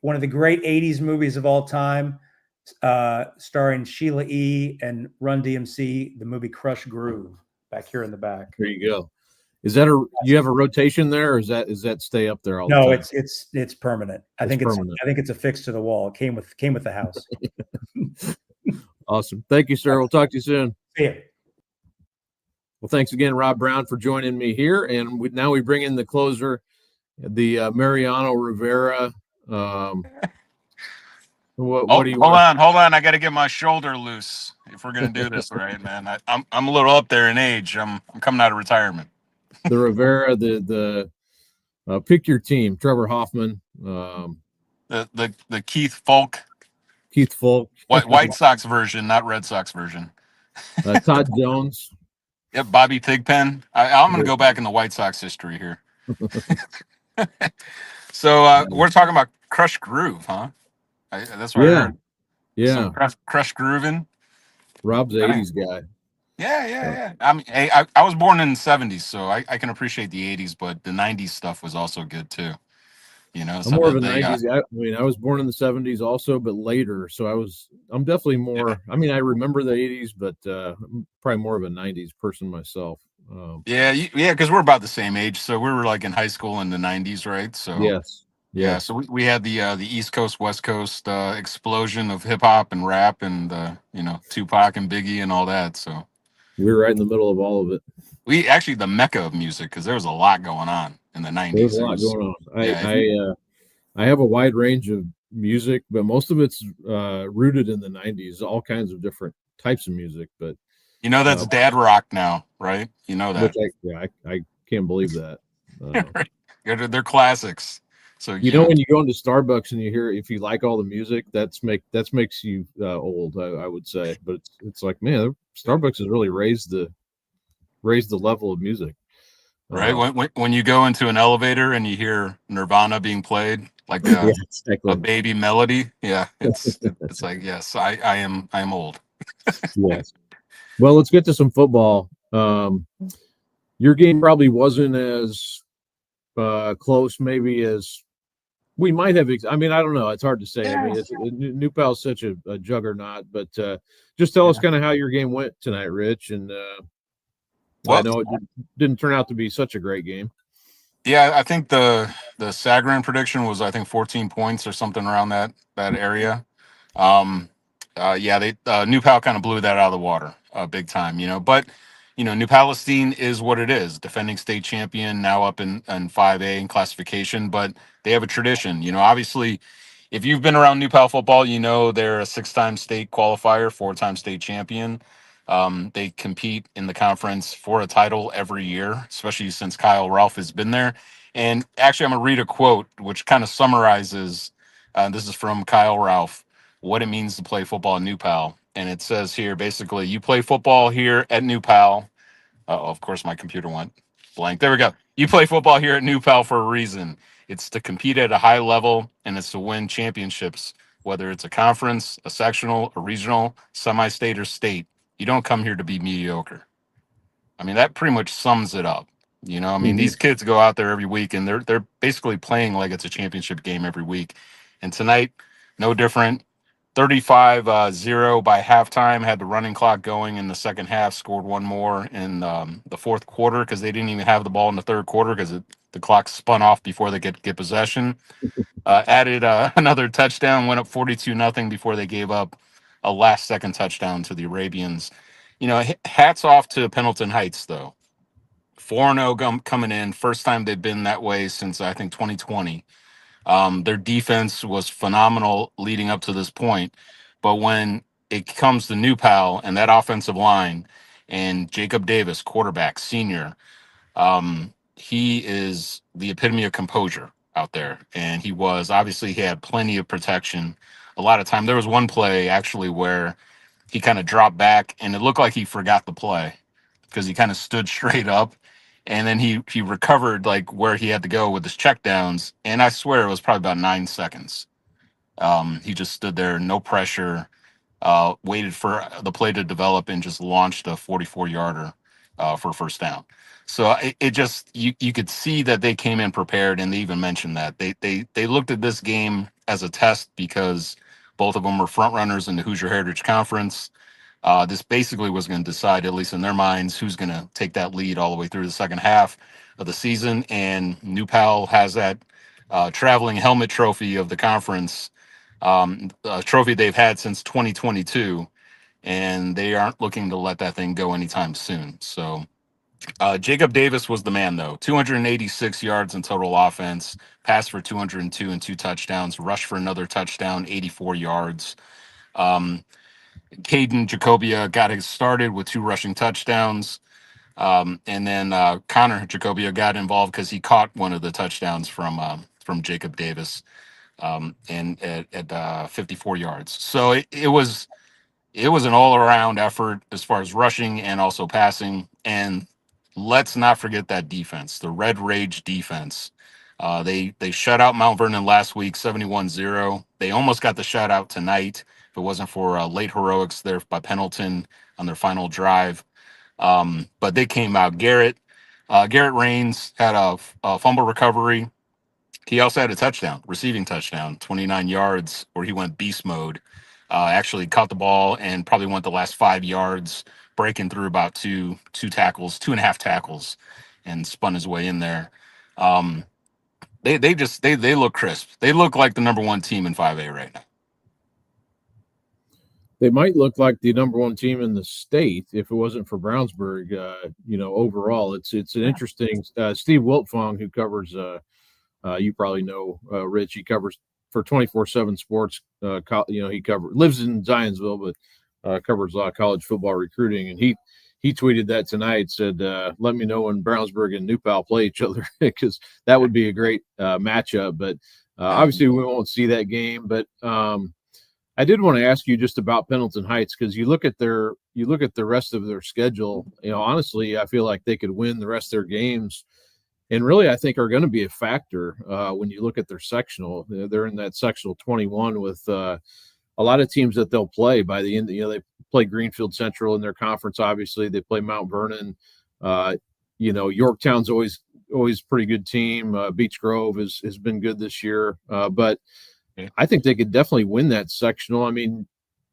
D: one of the great 80s movies of all time, starring Sheila E. and Run DMC, the movie Crush Groove, back here in the back.
A: There you go. Is that you have a rotation there, or is that stay up there all the time?
D: No, it's permanent. I think it's affixed to the wall. It came with the house.
A: Awesome. Thank you, sir. We'll talk to you soon.
D: See you.
A: Well, thanks again, Rob Brown, for joining me here. And now we bring in the closer, the Mariano Rivera. What do you want?
E: Hold on. I got to get my shoulder loose if we're gonna do this, right, man? I'm a little up there in age. I'm coming out of retirement.
A: The Rivera, pick your team. Trevor Hoffman,
E: The Keith Folk,
A: Keith Folk,
E: White Sox version, not Red Sox version.
A: Todd Jones.
E: Yep, Bobby Thigpen. I'm gonna go back in the White Sox history here. So we're talking about Crush Groove, huh? That's what I heard.
A: Yeah.
E: Some crush grooving.
A: Rob's 80s guy.
E: Yeah. I mean, hey, I was born in the 70s, so I can appreciate the 80s, but the 90s stuff was also good too. You know,
A: I'm more of a 90s guy. I mean, I was born in the 70s also, but later. So I'm definitely more. Yeah. I mean, I remember the 80s, but I'm probably more of a 90s person myself.
E: Yeah, because we're about the same age. So we were like in high school in the 90s, right? So
A: yes.
E: Yeah, so we had the East Coast West Coast explosion of hip hop and rap and Tupac and Biggie and all that. So
A: we were right in the middle of all of it.
E: We actually the mecca of music because there was a lot going on in the 90s.
A: There's a lot going on. I have a wide range of music, but most of it's rooted in the 90s. All kinds of different types of music, but
E: that's dad rock now, right? You know that.
A: Which I can't believe that.
E: They're classics. So
A: when you go into Starbucks and you hear, if you like all the music, that makes you old, I would say. But it's like, man, Starbucks has really raised the level of music.
E: Right. When you go into an elevator and you hear Nirvana being played, like a baby melody, it's like, yes, I am old.
A: Yes. Well, let's get to some football. Your game probably wasn't as close, maybe, as we might have. I mean, I don't know. It's hard to say. I mean, New Pal's such a juggernaut, but just tell us kind of how your game went tonight, Rich. And I know it didn't turn out to be such a great game.
E: Yeah, I think the Sagarin prediction was 14 points or something around that area. New Pal kind of blew that out of the water, big time. But New Palestine is what it is, defending state champion, now up in 5A in classification, but they have a tradition. Obviously, if you've been around New Pal football, they're a 6-time state qualifier, 4-time state champion. They compete in the conference for a title every year, especially since Kyle Ralph has been there. And actually, I'm going to read a quote which kind of summarizes, this is from Kyle Ralph, what it means to play football in New Pal. And it says here, basically, you play football here at New Pal. Of course, my computer went blank. There we go. You play football here at New Pal for a reason. It's to compete at a high level, and it's to win championships, whether it's a conference, a sectional, a regional, semi-state, or state. You don't come here to be mediocre. I mean, that pretty much sums it up. These kids go out there every week, and they're basically playing like it's a championship game every week. And tonight, no different. 35-0 by halftime, had the running clock going in the second half, scored one more in the fourth quarter because they didn't even have the ball in the third quarter because the clock spun off before they get possession. Added another touchdown, went up 42-0 before they gave up a last-second touchdown to the Arabians. Hats off to Pendleton Heights, though. 4-0 coming in, first time they've been that way since, 2020. Their defense was phenomenal leading up to this point. But when it comes to New Pal and that offensive line and Jacob Davis, quarterback, senior, he is the epitome of composure out there. And he had plenty of protection. A lot of time, there was one play actually where he kind of dropped back and it looked like he forgot the play because he kind of stood straight up. And then he recovered like where he had to go with his checkdowns. And I swear it was probably about 9 seconds. He just stood there, no pressure, waited for the play to develop and just launched a 44-yarder for a first down. So it just, you could see that they came in prepared, and they even mentioned that. They looked at this game as a test because both of them were front runners in the Hoosier Heritage Conference. This basically was going to decide, at least in their minds, who's going to take that lead all the way through the second half of the season. And New Pal has that traveling helmet trophy of the conference, a trophy they've had since 2022, and they aren't looking to let that thing go anytime soon. So Jacob Davis was the man, though. 286 yards in total offense, passed for 202 and 2 touchdowns, rushed for another touchdown, 84 yards. Caden Jacobia got it started with 2 rushing touchdowns. And then Connor Jacobia got involved because he caught one of the touchdowns from Jacob Davis, and at 54 yards. So it was an all around effort as far as rushing and also passing. And let's not forget that defense, the Red Rage defense. They shut out Mount Vernon last week, 71-0. They almost got the shutout tonight if it wasn't for late heroics there by Pendleton on their final drive. But they came out. Garrett Rains had a fumble recovery. He also had a touchdown, receiving touchdown, 29 yards, where he went beast mode. Actually caught the ball and probably went the last 5 yards, breaking through about two tackles, 2.5 tackles, and spun his way in there. They look crisp. They look like the number 1 team in 5A right now.
A: They might look like the number 1 team in the state if it wasn't for Brownsburg. Overall, it's an interesting. Steve Wiltfong, who covers, you probably know, Rich. He covers for 24/7 Sports. He lives in Zionsville, but covers a lot of college football recruiting. And he tweeted that tonight. Said, "Let me know when Brownsburg and New Pal play each other because that would be a great matchup." But obviously, we won't see that game. But I did want to ask you just about Pendleton Heights because you look at the rest of their schedule. Honestly, I feel like they could win the rest of their games, and really, I think are going to be a factor when you look at their sectional. They're in that sectional 21 with a lot of teams that they'll play by the end. They play Greenfield Central in their conference. Obviously, they play Mount Vernon. Yorktown's always a pretty good team. Beech Grove has been good this year, but I think they could definitely win that sectional. I mean,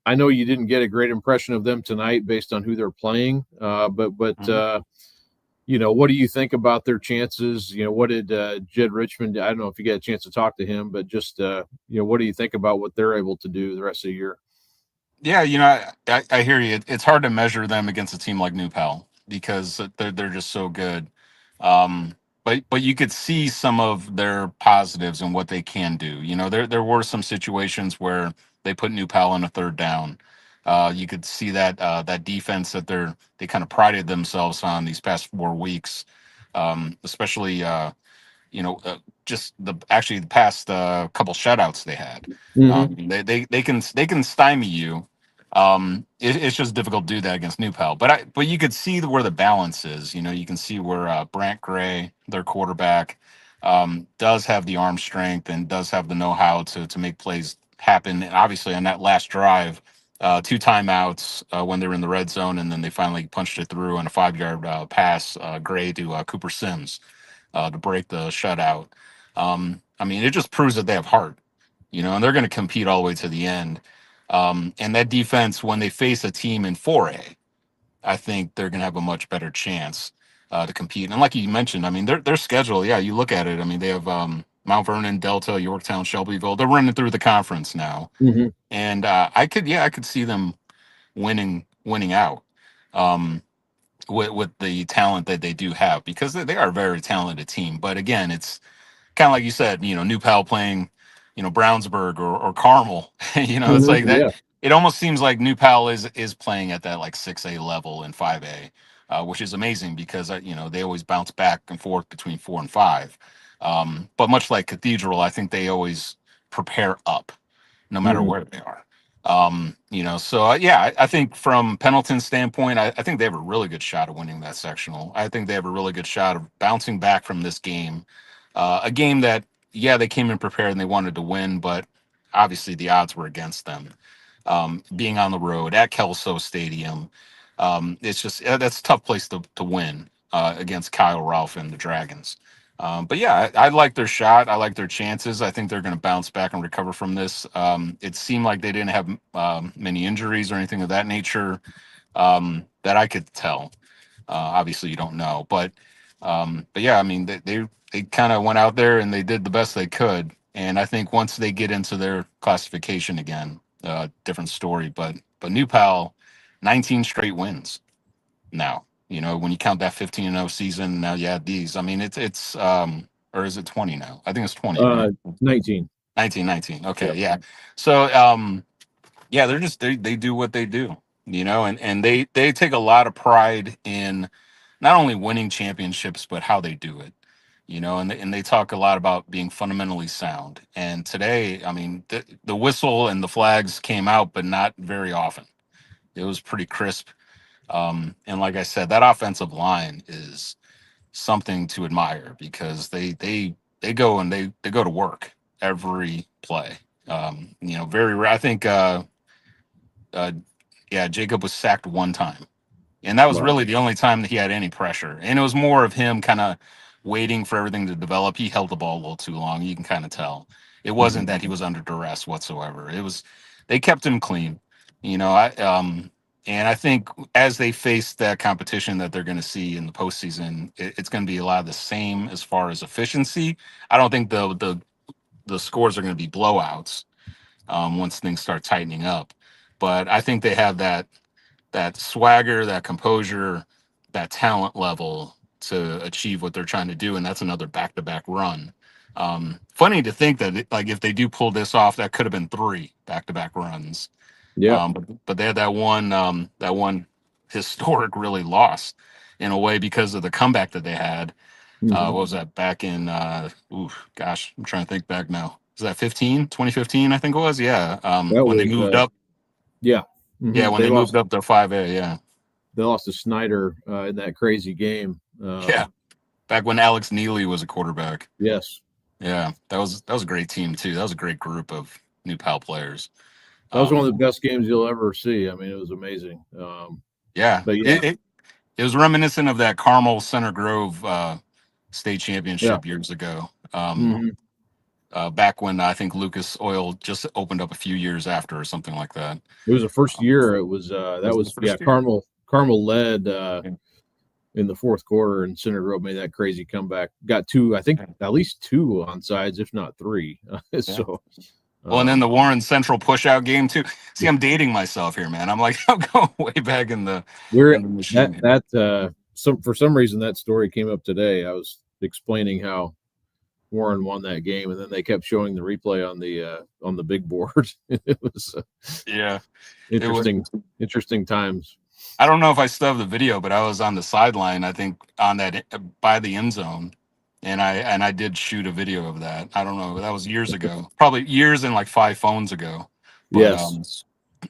A: I know you didn't get a great impression of them tonight based on who they're playing, but what do you think about their chances? What did Jed Richmond? I don't know if you get a chance to talk to him, but just what do you think about what they're able to do the rest of the year?
E: Yeah, I hear you. It's hard to measure them against a team like New Pal because they're just so good. But you could see some of their positives and what they can do. There were some situations where they put New Pal on a 3rd down. You could see that defense that they kind of prided themselves on these past 4 weeks, especially just the past couple shutouts they had. They can stymie you. It's just difficult to do that against New Pal. But you could see where the balance is. You can see where Brant Gray, their quarterback, does have the arm strength and does have the know-how to make plays happen. And obviously on that last drive, 2 timeouts when they were in the red zone, and then they finally punched it through on a 5-yard pass, Gray to Cooper Sims to break the shutout. I mean, it just proves that they have heart, and they're going to compete all the way to the end. And that defense, when they face a team in 4A, I think they're going to have a much better chance to compete. And like you mentioned, I mean, their schedule, yeah, you look at it. I mean, they have Mount Vernon, Delta, Yorktown, Shelbyville. They're running through the conference now, and I could see them winning out. With the talent that they do have, because they are a very talented team. But again, it's kind of like you said, New Pal playing, Brownsburg or Carmel. It's like that.
A: Yeah.
E: It almost seems like New Pal is playing at that like 6A level in 5A, which is amazing because they always bounce back and forth between 4 and 5. But much like Cathedral, I think they always prepare up, no matter where they are. I think from Pendleton's standpoint, I think they have a really good shot of winning that sectional. I think they have a really good shot of bouncing back from this game, a game that, they came in prepared and they wanted to win, but obviously the odds were against them. Being on the road at Kelso Stadium, it's just that's a tough place to win against Kyle Ralph and the Dragons. But yeah, I like their shot. I like their chances. I think they're going to bounce back and recover from this. It seemed like they didn't have many injuries or anything of that nature that I could tell. Obviously, you don't know, but yeah, I mean, they kind of went out there and they did the best they could. And I think once they get into their classification again, different story. But New Pal, 19 straight wins now. You know, when you count that 15-0 season, now you add these. I mean, it's or is it 20 now? I think it's 20, right?
A: 19.
E: 19. Okay,
A: Yep.
E: yeah. So yeah, they do what they do, you know, and they take a lot of pride in not only winning championships but how they do it, you know, and they talk a lot about being fundamentally sound. And today, I mean, the whistle and the flags came out, but not very often. It was pretty crisp. And like I said, that offensive line is something to admire because they go and they go to work every play. You know, very rare. I think uh, yeah, Jacob was sacked one time, and that was
A: Wow.
E: really the only time that he had any pressure. And it was more of him kind of waiting for everything to develop. He held the ball a little too long. You can kind of tell. It wasn't that he was under duress whatsoever. It was they kept him clean. You know, and I think as they face that competition that they're going to see in the postseason, it's going to be a lot of the same as far as efficiency. I don't think the scores are going to be blowouts once things start tightening up, but I think they have that swagger, that composure, that talent level to achieve what they're trying to do, and that's another back-to-back run. Funny to think that like if they do pull this off, that could have been 3 back-to-back runs.
A: Yeah.
E: But they had that one historic really lost in a way because of the comeback that they had.
A: Mhm.
E: What was that back in gosh, I'm trying to think back now. Was that 2015, I think it was? Yeah.
A: That
E: When they
A: was
E: moved up.
A: yeah.
E: Yeah,
A: Mhm.
E: when they moved up to 5A, yeah.
A: They lost to Snyder in that crazy game.
E: Yeah. Back when Alex Neely was a quarterback.
A: Yes.
E: Yeah. That was a great team too. That was a great group of New Pal players.
A: That was one of the best games you'll ever see. I mean, it was amazing.
E: Yeah.
A: But yeah.
E: It was reminiscent of that Carmel Center Grove state
A: Yeah.
E: championship years ago.
A: Mhm.
E: Back when I think Lucas Oil just opened up a few years after or something like that.
A: It was the first year. It was
E: Was it the first year?
A: Carmel led
E: Yeah.
A: in the fourth quarter, and Center Grove made that crazy comeback. Got 2, I think, at least 2 onside, if not 3. So,
E: Well, and then the Warren Central pushout game too. See, I'm dating myself here, man. I'm like, I'm going way back in the machine.
A: For some reason that story came up today. I was explaining how Warren won that game, and then they kept showing the replay on the big board. It was
E: Yeah,
A: interesting times.
E: I don't know if I still have the video, but I was on the sideline. I think on that by the end zone, and I did shoot a video of that. I don't know. That was years ago, probably years and like 5 phones ago. But
A: Yes.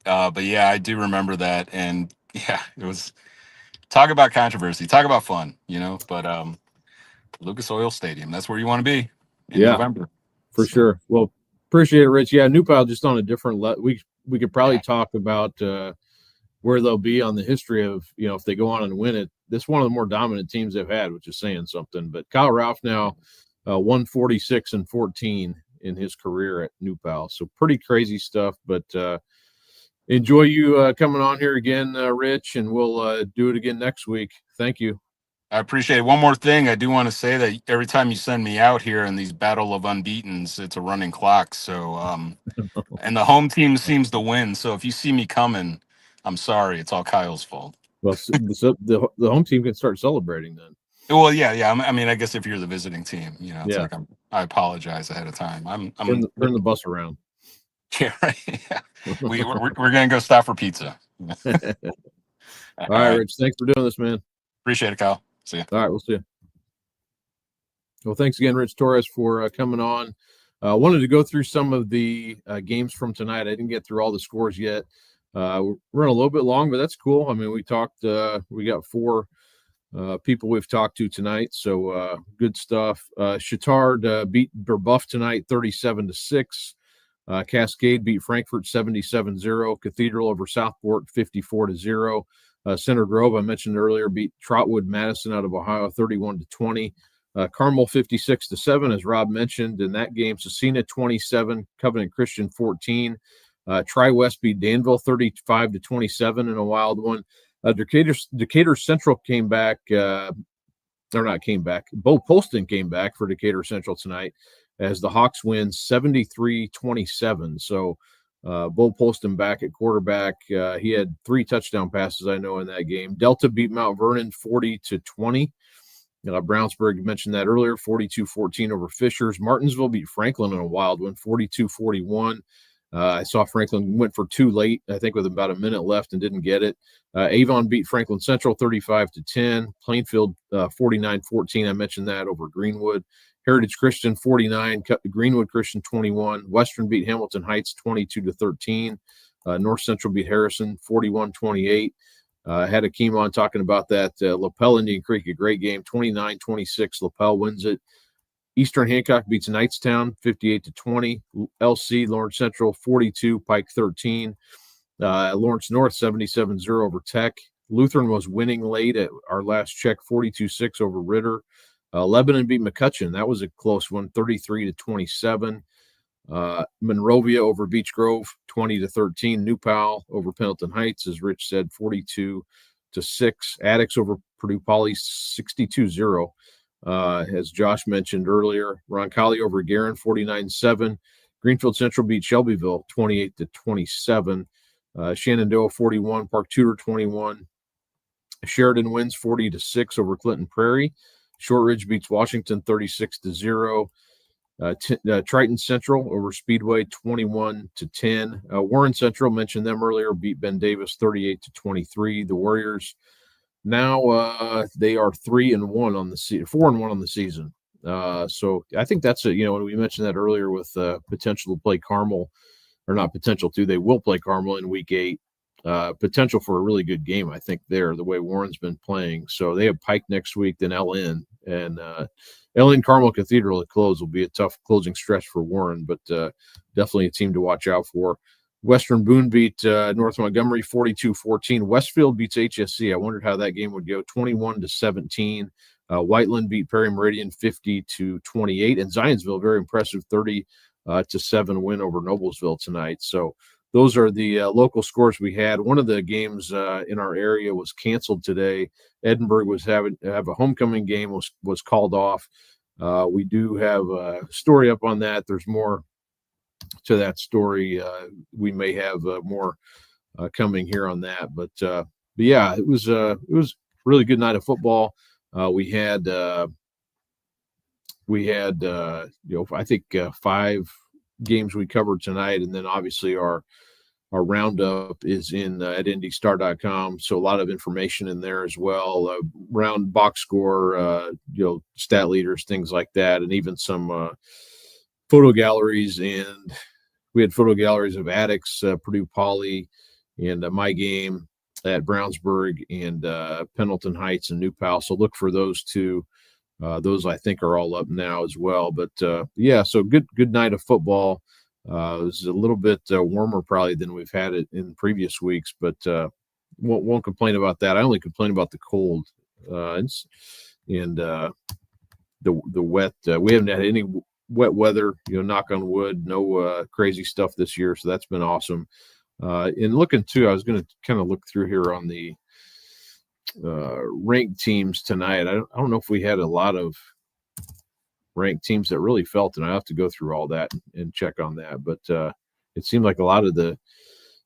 E: but yeah, I do remember that, and yeah, it was talk about controversy, talk about fun, you know. But Lucas Oil Stadium, that's where you want to be in
A: Yeah,
E: November
A: for sure. Well, appreciate it, Rich. Yeah, New Pal just on a different we could probably talk about where they'll be on the history of, you know, if they go on and win it. This is one of the more dominant teams they've had, which is saying something. But Kyle Ralph now 146-14 in his career at New Pal. So pretty crazy stuff. But enjoy you coming on here again, Rich, and we'll do it again next week. Thank you.
E: I appreciate it. One more thing, I do want to say that every time you send me out here in these battle of unbeatens, it's a running clock. So, and the home team seems to win. So if you see me coming, I'm sorry. It's all Kyle's fault.
A: Well, the home team can start celebrating then.
E: Well, yeah. I mean, I guess if you're the visiting team, you know, it's
A: Yeah.
E: like I apologize ahead of time.
A: Turn the bus around.
E: Yeah, right. Yeah. We're gonna go stop for pizza.
A: All right, Rich. Thanks for doing this, man.
E: Appreciate it, Kyle. See you.
A: All right, we'll see you. Well, thanks again, Rich Torres, for coming on. Wanted to go through some of the games from tonight. I didn't get through all the scores yet. We're running a little bit long, but that's cool. I mean, we talked. We got 4 people we've talked to tonight, so good stuff. Chittard beat Brebeuf tonight, 37-6. Cascade beat Frankfurt 77-0. Cathedral over Southport 54-0. Center Grove, I mentioned earlier, beat Trotwood Madison out of Ohio 31-20. Carmel 56-7, as Rob mentioned in that game. Cecina 27, Covenant Christian 14. Tri-West beat Danville 35-27 in a wild one. Decatur Central came back, or not came back. Bo Poston came back for Decatur Central tonight as the Hawks win 73-27. So Bo Poston back at quarterback. He had 3 touchdown passes, I know, in that game. Delta beat Mount Vernon 40-20. Brownsburg mentioned that earlier, 42-14 over Fishers. Martinsville beat Franklin in a wild one, 42-41. I saw Franklin went for 2 late, I think with about a minute left, and didn't get it. Avon beat Franklin Central 35-10. Plainfield 49-14. I mentioned that over Greenwood. Heritage Christian 49, Greenwood Christian 21. Western beat Hamilton Heights 22-13. North Central beat Harrison 41-28. Had Akeem on talking about that. Lapel Indian Creek, a great game, 29-26. Lapel wins it. Eastern Hancock beats Knightstown 58-20. LC Lawrence Central 42, Pike 13. Lawrence North 77-0 over Tech. Lutheran was winning late at our last check, 42-6 over Ritter. Lebanon beat McCutcheon. That was a close one, 33-27. Monrovia over Beech Grove, 20-13. New Powell over Pendleton Heights, as Rich said, 42-6. Addicts over Purdue Poly, 62-0. As Josh mentioned earlier, Roncalli over Guerin, 49-7. Greenfield Central beat Shelbyville, 28-27. Shenandoah, 41. Park Tudor, 21. Sheridan wins 40-6 over Clinton Prairie. Shortridge beats Washington 36-0. Triton Central over Speedway 21-10. Warren Central, mentioned them earlier, beat Ben Davis 38-23. The Warriors now they are 3-1 on the season, 4-1 on the season. So I think that's when we mentioned that earlier with potential to play Carmel, or not potential to, they will play Carmel in week 8. Potential for a really good game, I think, there, the way Warren's been playing. So they have Pike next week, then LN. And LN Carmel Cathedral at close will be a tough closing stretch for Warren, but definitely a team to watch out for. Western Boone beat North Montgomery 42-14. Westfield beats HSC. I wondered how that game would go, 21-17. Whiteland beat Perry Meridian 50-28. And Zionsville, very impressive, 30-7 win over Noblesville tonight. So those are the local scores we had. One of the games in our area was canceled today. Edinburgh was have a homecoming game, was called off. We do have a story up on that. There's more to that story. We may have more coming here on that, but yeah, it was a really good night of football. We had I think 5 games we covered tonight, and then obviously our roundup is in at IndyStar.com, so a lot of information in there as well. Round box score, stat leaders, things like that, and even some photo galleries. And we had photo galleries of Addicts, Purdue Poly, and my game at Brownsburg, and Pendleton Heights and New Powell. So look for those 2. Those I think are all up now as well. But yeah, so good night of football. It was a little bit warmer probably than we've had it in previous weeks, but won't complain about that. I only complain about the cold and the wet. We haven't had any wet weather, knock on wood, no crazy stuff this year. So that's been awesome. And looking too, I was going to kind of look through here on the ranked teams tonight. I don't know if we had a lot of ranked teams that really felt, and I have to go through all that and check on that. But it seemed like a lot of the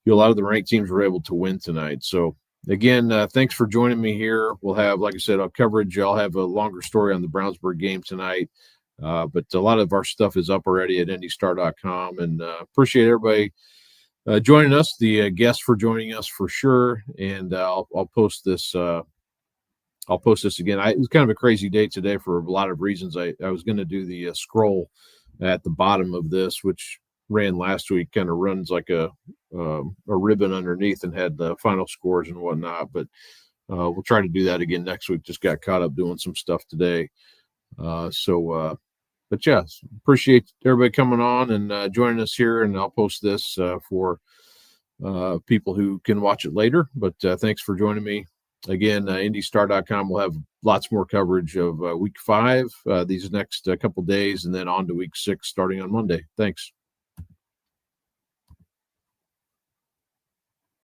A: ranked teams were able to win tonight. So again, thanks for joining me here. We'll have, like I said, our coverage. I'll have a longer story on the Brownsburg game tonight. But a lot of our stuff is up already at IndyStar.com, and appreciate everybody joining us, the guests for joining us for sure. And I'll post this. I'll post this again. It was kind of a crazy day today for a lot of reasons. I was going to do the scroll at the bottom of this, which ran last week, kind of runs like a ribbon underneath and had the final scores and whatnot. But we'll try to do that again next week. Just got caught up doing some stuff today. But yeah, appreciate everybody coming on and joining us here. And I'll post this for people who can watch it later. But thanks for joining me. Again, IndyStar.com will have lots more coverage of week 5 these next couple days, and then on to week 6 starting on Monday. Thanks.